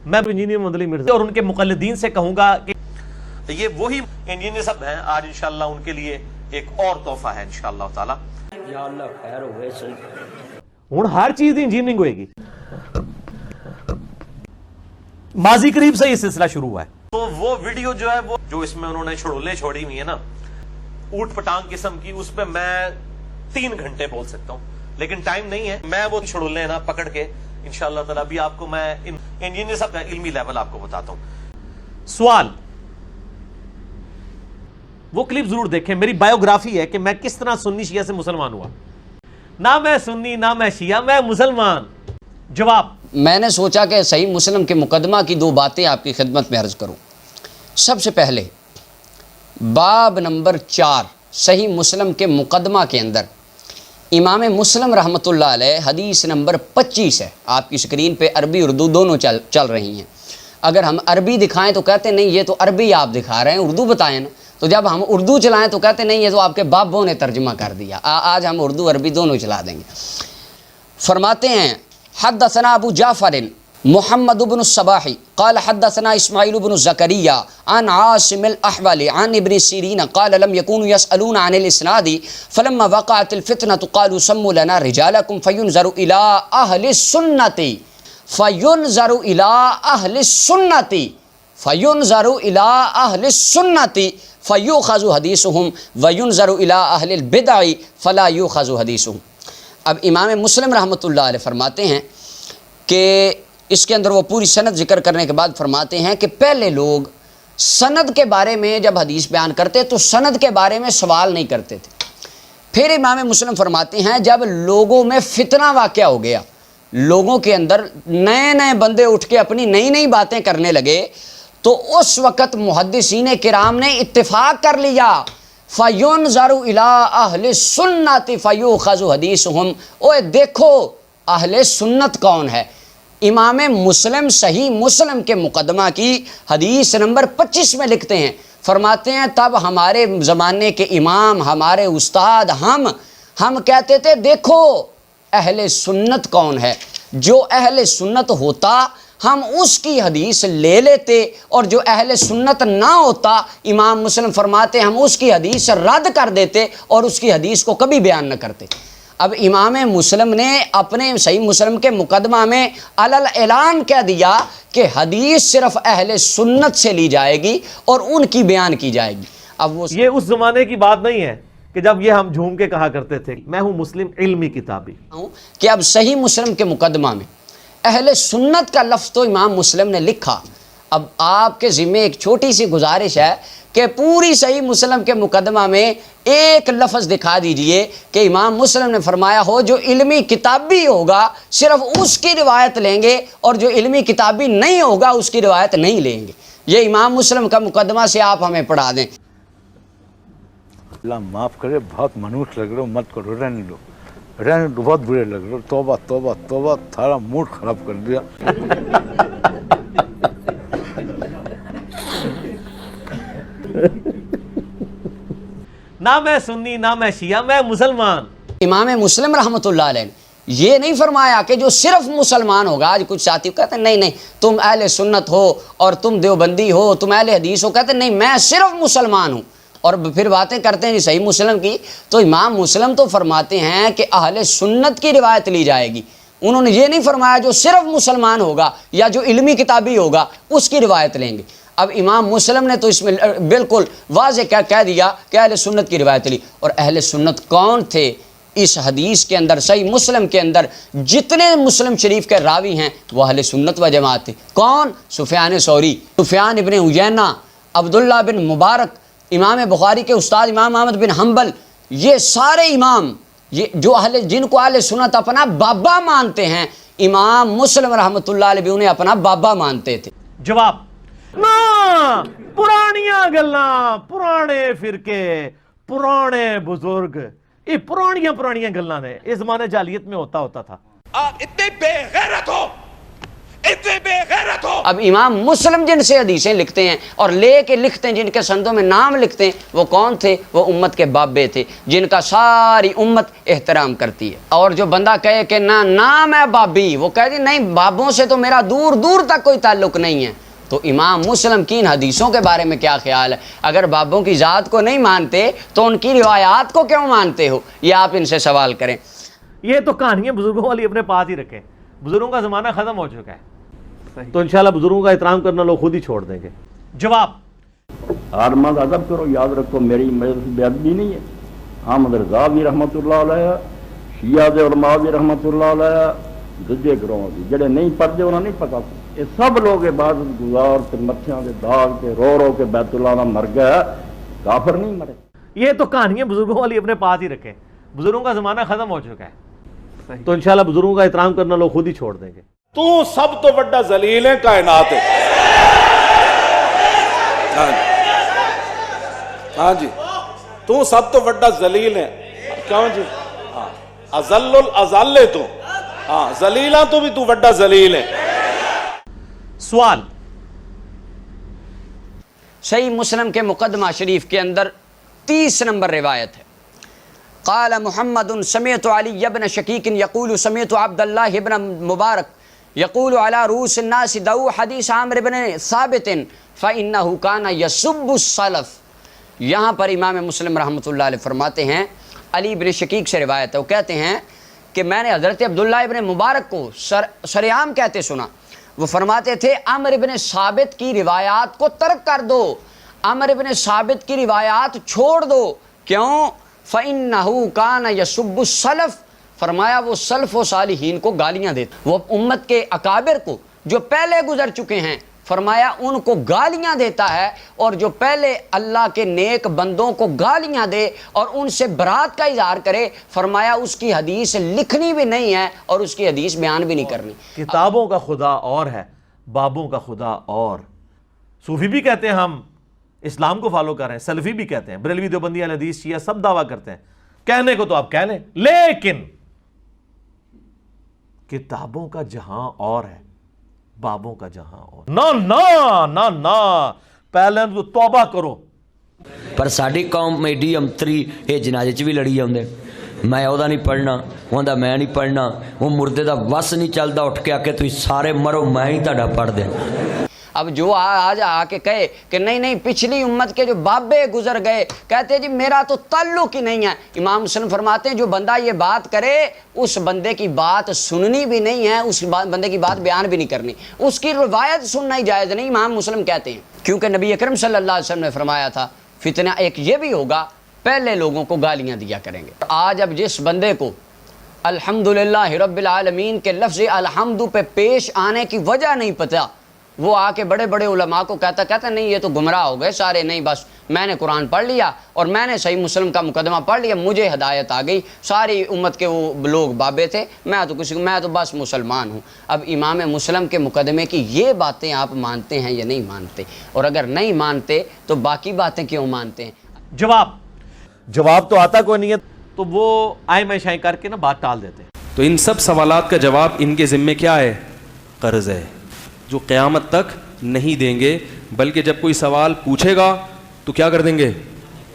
میں انجینئر مدلی مرزا اور ان کے مقلدین سے کہوں گا کہ یہ وہی انجینئر صاحب ہیں، آج انشاءاللہ ان کے لیے ایک اور تحفہ ہے انشاءاللہ تعالی. یا اللہ خیر ہوئے سن ہوں ہر چیز انجینئرنگ ہوئے گی. ماضی قریب سے یہ سلسلہ شروع ہوا ہے. تو وہ ویڈیو جو ہے وہ جو اس میں انہوں نے چھڑولے چھوڑی ہوئی ہے نا اوٹ پٹانگ قسم کی، اس پہ میں 3 گھنٹے بول سکتا ہوں، لیکن ٹائم نہیں ہے. میں وہ چھڑولے نا پکڑ کے انشاءاللہ تعالی ابھی آپ کو میں انجینئر صاحب کا علمی لیول آپ کو بتاتا ہوں. سوال، وہ کلپ ضرور دیکھیں. میری بایوگرافی ہے کہ میں کس طرح سنی شیعہ سے مسلمان ہوا. نہ میں سنی نہ میں شیعہ، میں مسلمان. جواب، میں نے سوچا کہ صحیح مسلم کے مقدمہ کی 2 باتیں آپ کی خدمت میں عرض کروں. سب سے پہلے باب نمبر 4 صحیح مسلم کے مقدمہ کے اندر امام مسلم رحمۃ اللہ علیہ حدیث نمبر 25 ہے. آپ کی سکرین پہ عربی اردو دونوں چل رہی ہیں. اگر ہم عربی دکھائیں تو کہتے نہیں یہ تو عربی آپ دکھا رہے ہیں، اردو بتائیں نا. تو جب ہم اردو چلائیں تو کہتے نہیں یہ تو آپ کے بابوں نے ترجمہ کر دیا. آج ہم اردو عربی دونوں چلا دیں گے. فرماتے ہیں حدثنا ابو جعفر محمد بن الصباح قال حدثنا اسماعیل بن زکریہ عن عاصم الاحول عن ابن سیرین قال لم يكونوا يسألون عن الاسناد فلما وقعت الفتنة قالوا سموا لنا رجالكم فينظر الى اهل السنة فينظر الى اهل السنة فينظر الى اهل السنة فيؤخذ حديثهم وينظر الى اهل البدع فلا يؤخذ حديثهم. اب امام مسلم رحمۃ اللہ علیہ فرماتے ہیں کہ اس کے اندر وہ پوری سند ذکر کرنے کے بعد فرماتے ہیں کہ پہلے لوگ سند کے بارے میں جب حدیث بیان کرتے تو سند کے بارے میں سوال نہیں کرتے تھے. پھر امام مسلم فرماتے ہیں جب لوگوں میں فتنہ واقع ہو گیا، لوگوں کے اندر نئے بندے اٹھ کے اپنی نئی باتیں کرنے لگے، تو اس وقت محدثین کرام نے اتفاق کر لیا فَيُنْظَرُ إِلَىٰ أَهْلِ السُّنَّةِ فَيُؤْخَذُ حَدِيثُهُمْ. اوے دیکھو اہل سنت کون ہے. امام مسلم صحیح مسلم کے مقدمہ کی حدیث نمبر 25 میں لکھتے ہیں، فرماتے ہیں تب ہمارے زمانے کے امام، ہمارے استاد، ہم کہتے تھے دیکھو اہل سنت کون ہے. جو اہل سنت ہوتا ہم اس کی حدیث لے لیتے، اور جو اہل سنت نہ ہوتا امام مسلم فرماتے ہم اس کی حدیث رد کر دیتے اور اس کی حدیث کو کبھی بیان نہ کرتے. اب امام مسلم نے اپنے صحیح مسلم کے مقدمہ میں علل اعلان کہہ دیا کہ حدیث صرف اہل سنت سے لی جائے گی اور ان کی بیان کی جائے گی. اب وہ یہ اس زمانے کی بات نہیں ہے کہ جب یہ ہم جھوم کے کہا کرتے تھے میں ہوں مسلم علمی کتابی. کہ اب صحیح مسلم کے مقدمہ میں اہل سنت کا لفظ تو امام مسلم نے لکھا. اب آپ کے ذمہ ایک چھوٹی سی گزارش ہے کہ پوری صحیح مسلم کے مقدمہ میں ایک لفظ دکھا دیجئے کہ امام مسلم نے فرمایا ہو جو علمی کتابی ہوگا صرف اس کی روایت لیں گے اور جو علمی کتابی نہیں ہوگا اس کی روایت نہیں لیں گے. یہ امام مسلم کا مقدمہ سے آپ ہمیں پڑھا دیں. اللہ معاف کرے، بہت منوس لگ رہے ہو، مت کرو، رہنے دو، بہت برے لگ رہے ہو. توبہ توبہ توبہ، تھارا موڈ خراب کر دیا. نہ میں سنی نہ میں شیعہ، میں مسلمان. امام مسلم رحمۃ اللہ علیہ نے یہ نہیں فرمایا کہ جو صرف مسلمان ہوگا. آج کچھ ساتھی کہتے ہیں نہیں تم اہل سنت ہو اور تم دیوبندی ہو، تم اہل حدیث ہو. کہتے ہیں نہیں میں صرف مسلمان ہوں، اور پھر باتیں کرتے ہیں جی صحیح مسلم کی. تو امام مسلم تو فرماتے ہیں کہ اہل سنت کی روایت لی جائے گی. انہوں نے یہ نہیں فرمایا جو صرف مسلمان ہوگا یا جو علمی کتابی ہوگا اس کی روایت لیں گے. اب امام مسلم نے تو اس میں بالکل واضح کہہ دیا کہ اہل سنت کی روایت لی. اور اہل سنت کون تھے؟ اس حدیث کے اندر صحیح مسلم کے اندر جتنے مسلم شریف کے راوی ہیں وہ اہل سنت و جماعت تھے. کون؟ سفیان ثوری، سفیان ابن عیینہ، عبداللہ بن مبارک، امام بخاری کے استاد امام احمد بن حنبل. یہ سارے امام یہ جو جن کو اہل سنت اپنا بابا مانتے ہیں، امام مسلم رحمۃ اللہ علیہ بھی انہیں اپنا بابا مانتے تھے. جواب، نہ پرانیاں گلاں، پرانے فرقے، پرانے بزرگ، یہ پرانیاں گلاں نے اس زمانے جاہلیت میں ہوتا تھا. آپ اتنے بے غیرت ہو اب امام مسلم جن سے حدیثیں لکھتے ہیں اور لے کے لکھتے ہیں، جن کے سندوں میں نام لکھتے ہیں، وہ کون تھے؟ وہ امت کے بابے تھے جن کا ساری امت احترام کرتی ہے۔ اور جو بندہ کہے کہ نہ نام ہے بابی، وہ کہہ دی نہیں بابوں سے تو میرا دور دور تک کوئی تعلق نہیں ہے، تو امام مسلم کی ان حدیثوں کے بارے میں کیا خیال ہے؟ اگر بابوں کی ذات کو نہیں مانتے تو ان کی روایات کو کیوں مانتے ہو؟ یہ آپ ان سے سوال کریں۔ یہ تو کہانیاں بزرگوں والی اپنے پاس ہی رکھیں، بزرگوں کا زمانہ ختم ہو چکا ہے، تو انشاءاللہ بزرگوں کا احترام کرنا لوگ خود ہی چھوڑ دیں گے۔ جواب: ہر مند ادب کرو، یاد رکھو میری بے ادبی نہیں ہے۔ احمد رضا بھی رحمت اللہ علیہ، شیعہ دے علماء بھی رحمت اللہ علیہ، دوجے گروہ بھی جڑے نہیں پڑھتے انہوں نہیں پتا، یہ سب لوگ عبادت گزار تے متھیاں دے داغ تے رو رو کے بیت اللہ نہ مر گیا، کافر نہیں مرے۔ یہ تو کہانیاں بزرگوں والی اپنے پاس ہی رکھیں، بزرگوں کا زمانہ ختم ہو چکا ہے، تو انشاءاللہ بزرگوں کا احترام کرنا لوگ خود ہی چھوڑ دیں گے۔ تو سب تو بڑا ذلیل ہے کائنات ہے۔ ہاں جی، تو سب تو بڑا ذلیل ہے، کیوں جی؟ ازل الازل ہے تو، ہاں ذلیلاں تو بھی تو بڑا ذلیل ہے۔ سوال: صحیح مسلم کے مقدمہ شریف کے اندر 30 نمبر روایت ہے۔ قال محمد سمعت علی بن شقیق یقول سمعت عبد اللہ بن مبارک یقول علی رؤوس الناس دعوا حدیث عامر بن ثابت فإنه كان يسب السلف۔ یہاں پر امام مسلم رحمۃ اللہ علیہ فرماتے ہیں، علی بن شقیق سے روایت ہے، وہ کہتے ہیں کہ میں نے حضرت عبداللہ ابن مبارک کو سرعام کہتے سنا، وہ فرماتے تھے عمر بن ثابت کی روایات کو ترک کر دو، عمر بن ثابت کی روایات چھوڑ دو، کیوں؟ فَإِنَّهُ كَانَ يَسُبُّ السَّلَفَ، فرمایا وہ سلف و صالحین کو گالیاں دیتا، وہ امت کے اکابر کو جو پہلے گزر چکے ہیں، فرمایا ان کو گالیاں دیتا ہے، اور جو پہلے اللہ کے نیک بندوں کو گالیاں دے اور ان سے برات کا اظہار کرے، فرمایا اس کی حدیث لکھنی بھی نہیں ہے اور اس کی حدیث بیان بھی نہیں کرنی۔ کتابوں کا خدا اور ہے، بابوں کا خدا اور۔ صوفی بھی کہتے ہیں ہم اسلام کو فالو کر رہے ہیں، سلفی بھی کہتے ہیں، بریلوی دیوبندی اہل حدیث شیعہ سب دعویٰ کرتے ہیں، کہنے کو تو آپ کہہ لیں، لیکن کتابوں کا جہاں اور ہے، بابوں کا جہاں اور۔ نا نا نا نا، پہلے تو توبہ کرو۔ پر ساری قوم ایڈی امتری یہ جنازے چ بھی لڑی آدھے، میں وہ نہیں پڑھنا، وہاں میں نہیں پڑھنا، وہ مردے دا وس نہیں چلتا، اٹھ کے آ کے تھی سارے مرو میں ہی تہاڈا پڑھ دیں۔ اب جو آج آ کے کہے کہ نہیں نہیں پچھلی امت کے جو بابے گزر گئے، کہتے ہیں جی میرا تو تعلق ہی نہیں ہے، امام مسلم فرماتے ہیں جو بندہ یہ بات کرے اس بندے کی بات سننی بھی نہیں ہے، اس بندے کی بات بیان بھی نہیں کرنی، اس کی روایت سننا ہی جائز نہیں، امام مسلم کہتے ہیں، کیونکہ نبی اکرم صلی اللہ علیہ وسلم نے فرمایا تھا فتنہ ایک یہ بھی ہوگا، پہلے لوگوں کو گالیاں دیا کریں گے۔ آج اب جس بندے کو الحمدللہ رب العالمین کے لفظ الحمد پہ پیش آنے کی وجہ نہیں پتہ، وہ آ کے بڑے بڑے علماء کو کہتا نہیں یہ تو گمراہ ہو گئے سارے، نہیں بس میں نے قرآن پڑھ لیا اور میں نے صحیح مسلم کا مقدمہ پڑھ لیا، مجھے ہدایت آ گئی، ساری امت کے وہ لوگ بابے تھے، میں تو بس مسلمان ہوں۔ اب امام مسلم کے مقدمے کی یہ باتیں آپ مانتے ہیں یا نہیں مانتے؟ اور اگر نہیں مانتے تو باقی باتیں کیوں مانتے ہیں؟ جواب تو آتا کوئی نہیں ہے، تو وہ آئے میں شائیں کر کے نا بات ٹال دیتے ہیں۔ تو ان سب سوالات کا جواب ان کے ذمے کیا ہے؟ قرض ہے، جو قیامت تک نہیں دیں گے، بلکہ جب کوئی سوال پوچھے گا تو کیا کر دیں گے؟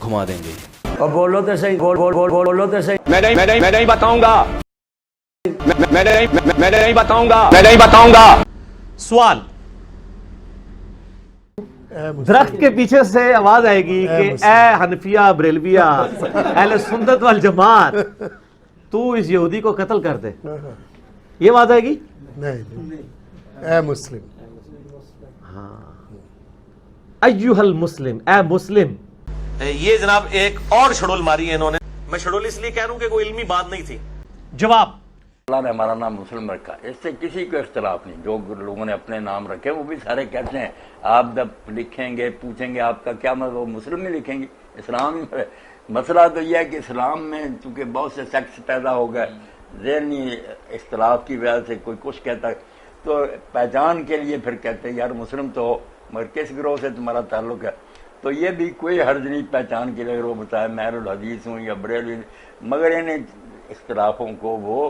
گھما دیں گے۔ اور بولو تو صحیح، بولو تو صحیح۔ میں نہیں بتاؤں گا، میں نہیں بتاؤں گا۔ سوال: درخت کے پیچھے سے آواز آئے گی کہ اے حنفیہ بریلویہ اہل سنت والجماعت، تو اس یہودی کو قتل کر دے، یہ آواز آئے گی؟ نہیں، اے مسلم، ایوہ المسلم، اے مسلم۔ یہ جناب ایک اور شڑول ماری ہے انہوں نے، میں شڑول اس لیے کہہ رہا ہوں کہ کوئی علمی بات نہیں تھی۔ جواب: اللہ نے ہمارا نام مسلم رکھا، اس سے کسی کو اختلاف نہیں، جو لوگوں نے اپنے نام رکھے وہ بھی سارے کہتے ہیں آپ جب لکھیں گے پوچھیں گے آپ کا کیا مطلب، وہ مسلم ہی لکھیں گے، اسلام ہی۔ مسئلہ تو یہ ہے کہ اسلام میں چونکہ بہت سے سیکٹس پیدا ہو گئے، ذہنی اختلاف کی وجہ سے کوئی کچھ کہتا ہے، تو پہچان کے لیے پھر کہتے ہیں یار مسلم تو ہو، مگر کس گروہ سے تمہارا تعلق ہے؟ تو یہ بھی کوئی حرج نہیں پہچان کے لیے، اگر وہ بتائے میں اہل الحدیث ہوں یا بریلوی، مگر ان اختلافوں کو وہ